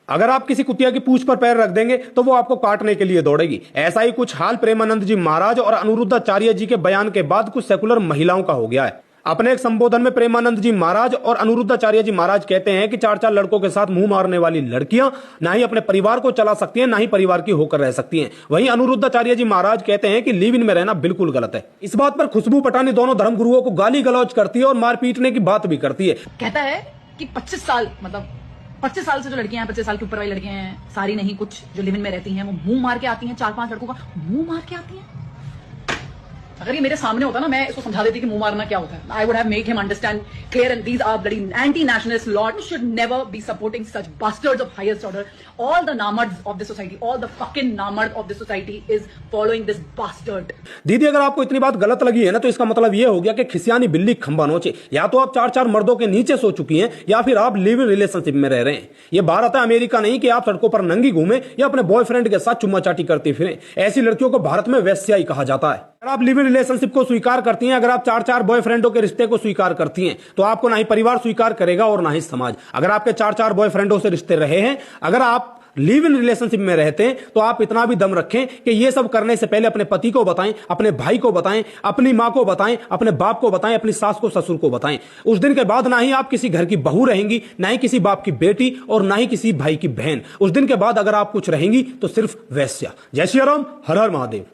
अगर आप किसी कुतिया की पूंछ पर पैर रख देंगे तो वो आपको काटने के लिए दौड़ेगी। ऐसा ही कुछ हाल प्रेमानंद जी महाराज और अनिरुद्धाचार्य जी के बयान के बाद कुछ सेकुलर महिलाओं का हो गया है। अपने एक संबोधन में प्रेमानंद जी महाराज और अनिरुद्धाचार्य जी महाराज कहते हैं कि 4-4 लड़कों के साथ मुंह मारने वाली लड़कियां ना ही अपने परिवार को चला सकती हैं, ना ही परिवार की होकर रह सकती हैं। वहीं अनिरुद्धाचार्य जी महाराज कहते हैं कि लिव इन में रहना बिल्कुल गलत है। इस बात पर खुशबू पटानी दोनों धर्मगुरुओं को गाली गलौज करती है और मार पीटने की बात भी करती है। कहता है कि 25 साल मतलब 25 साल से जो लड़कियां हैं, 25 साल के ऊपर वाली लड़कियां हैं, सारी नहीं, कुछ जो लिव इन में रहती हैं, वो मुंह मार के आती हैं। 4-5 लड़कों का मुंह मार के आती हैं। अगर ये मेरे सामने होता ना, मैं इसको समझा देती कि मुंह मारना क्या होता है। I would have made him understand clear and these are bloody anti-nationalist lord should never be supporting such bastards of highest order. All the namards of this society, all the fucking namard of this society is following this bastard. दीदी, अगर आपको इतनी बात गलत लगी है ना, तो इसका मतलब ये हो गया कि खिसियानी बिल्ली खंबा नोचे। या तो आप 4-4 मर्दों के नीचे सो चुकी हैं, या फिर आप लिव इन रिलेशनशिप में रह रहे हैं। ये भारत है, अमेरिका नहीं कि आप सड़कों पर नंगी घूमें या अपने बॉयफ्रेंड के साथ चुम्मा चाटी करती फिरें। ऐसी लड़कियों को भारत में वेश्या ही कहा जाता है। अगर आप लिव इन रिलेशनशिप को स्वीकार करती हैं, अगर आप 4-4 बॉयफ्रेंडों के रिश्ते को स्वीकार करती हैं, तो आपको ना ही परिवार स्वीकार करेगा और ना ही समाज। अगर आपके 4-4 बॉयफ्रेंडों से रिश्ते रहे हैं, अगर आप लिव इन रिलेशनशिप में रहते हैं, तो आप इतना भी दम रखें कि ये सब करने से पहले अपने पति को बताएं, अपने भाई को बताएं, अपनी मां को बताएं, अपने बाप को बताएं, अपनी सास को ससुर को बताएं। उस दिन के बाद ना ही आप किसी घर की बहू रहेंगी, ना ही किसी बाप की बेटी और ना ही किसी भाई की बहन। उस दिन के बाद अगर आप कुछ रहेंगी तो सिर्फ वैश्या। जय श्री राम, हर हर महादेव।